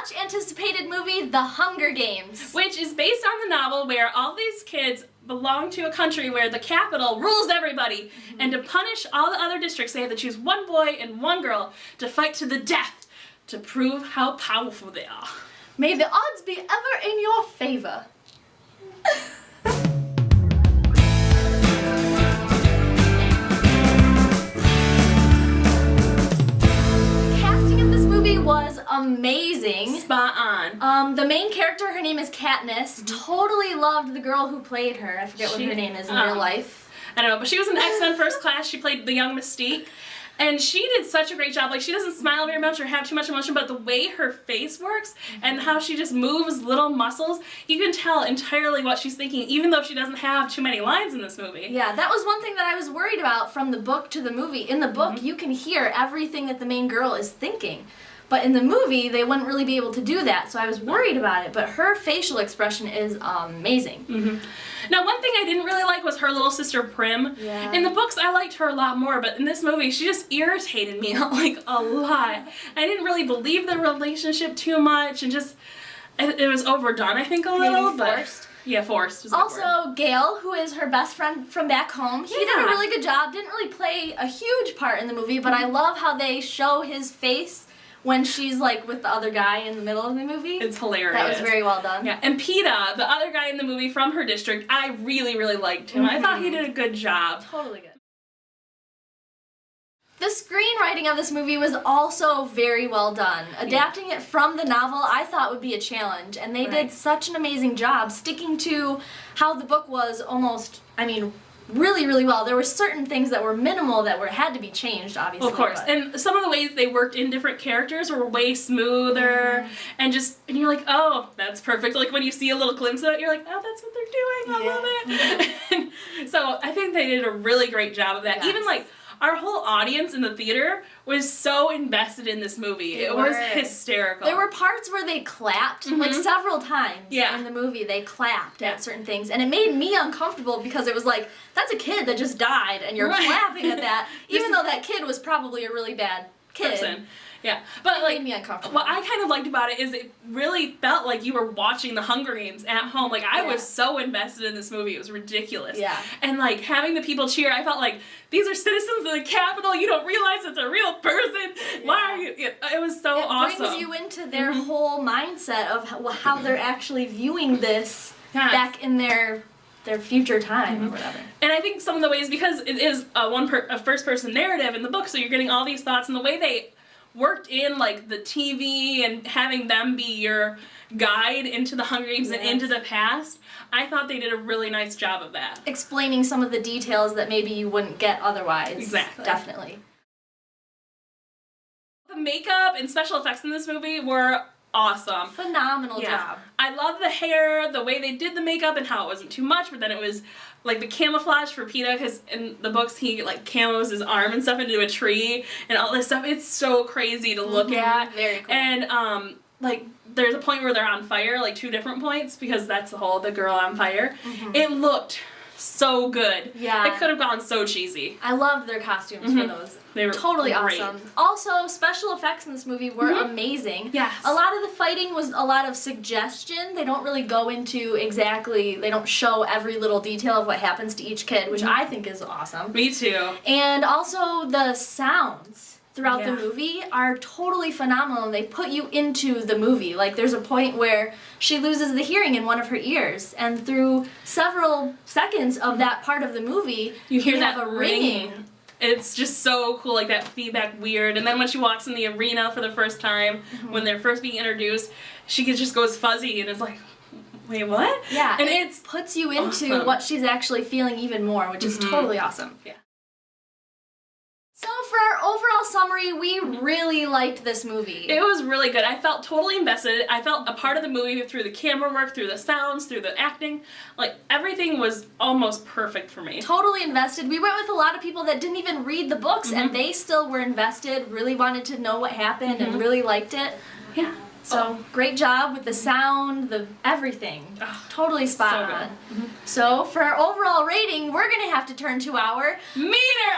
much anticipated movie, The Hunger Games. Which is based on the novel where all these kids belong to a country where the capital rules everybody. And to punish all the other districts, they have to choose one boy and one girl to fight to the death to prove how powerful they are. May the odds be ever in your favor. Was amazing. Spot on. The main character, her name is Katniss. Totally loved the girl who played her. I forget what her name is in real life. I don't know, but she was in X-Men First Class. She played the young Mystique. And she did such a great job. Like, she doesn't smile very much or have too much emotion, but the way her face works and how she just moves little muscles, you can tell entirely what she's thinking, even though she doesn't have too many lines in this movie. Yeah, that was one thing that I was worried about from the book to the movie. In the book, you can hear everything that the main girl is thinking. But in the movie, they wouldn't really be able to do that, so I was worried about it. But her facial expression is amazing. Now, one thing I didn't really like was her little sister Prim. Yeah. In the books, I liked her a lot more, but in this movie, she just irritated me like a lot. I didn't really believe the relationship too much, and just it was overdone, I think, a little. Maybe forced. Yeah, forced. Also, Gale, who is her best friend from back home, he did a really good job. Didn't really play a huge part in the movie, but I love how they show his face when she's like with the other guy in the middle of the movie. It's hilarious. That was very well done. Yeah, and Peta, the other guy in the movie from her district, I really, really liked him. I thought he did a good job. Totally good. The screenwriting of this movie was also very well done. Adapting it from the novel, I thought would be a challenge, and they did such an amazing job sticking to how the book was almost, I mean, really, really well. There were certain things that were minimal that had to be changed, obviously. Well, of course. But. And some of the ways they worked in different characters were way smoother, and you're like, oh, that's perfect. Like when you see a little glimpse of it, you're like, oh, that's what they're doing. I love it. So I think they did a really great job of that. Yes. Even like our whole audience in the theater was so invested in this movie. It was hysterical. There were parts where they clapped, like several times Yeah. in the movie. They clapped at certain things, and it made me uncomfortable because it was like, that's a kid that just died, and you're clapping at that, even though that kid was probably a really bad kid. Person. Yeah, but like, made me uncomfortable. What I kind of liked about it is it really felt like you were watching the Hunger Games at home. Like I was so invested in this movie, it was ridiculous. Yeah. And like having the people cheer, I felt like these are citizens of the Capitol. You don't realize it's a real person. Yeah. Why are you? It was so awesome. It brings you into their whole mindset of how they're actually viewing this back in their future time or whatever. And I think some of the ways, because it is a first-person narrative in the book, so you're getting all these thoughts, and the way they worked in like the TV and having them be your guide into the Hunger Games and into the past, I thought they did a really nice job of that. Explaining some of the details that maybe you wouldn't get otherwise. Exactly. Definitely. The makeup and special effects in this movie were awesome. Phenomenal job. I love the hair, the way they did the makeup and how it wasn't too much, but then it was like the camouflage for Peta, because in the books he like camos his arm and stuff into a tree and all this stuff. It's so crazy to look at. Very cool. And like there's a point where they're on fire, like 2 different points, because that's the girl on fire. It looked so good. Yeah. It could have gone so cheesy. I loved their costumes for those. They were totally great. awesome. Also, special effects in this movie were amazing. Yes. A lot of the fighting was a lot of suggestion. They don't really go into they don't show every little detail of what happens to each kid, which I think is awesome. Me too. And also the sounds throughout the movie are totally phenomenal. They put you into the movie. Like there's a point where she loses the hearing in one of her ears, and through several seconds of that part of the movie, You hear have that a ringing. It's just so cool, like that feedback weird. And then when she walks in the arena for the first time, when they're first being introduced, she just goes fuzzy and it's like, wait, what? Yeah, and it puts you into what she's actually feeling even more, which is totally awesome. Yeah. So for our overall summary, we really liked this movie. It was really good. I felt totally invested. I felt a part of the movie through the camera work, through the sounds, through the acting. Like, everything was almost perfect for me. Totally invested. We went with a lot of people that didn't even read the books, and they still were invested, really wanted to know what happened, and really liked it. Yeah. So, great job with the sound, the everything. Totally spot on. So, for our overall rating, we're going to have to turn to our Meter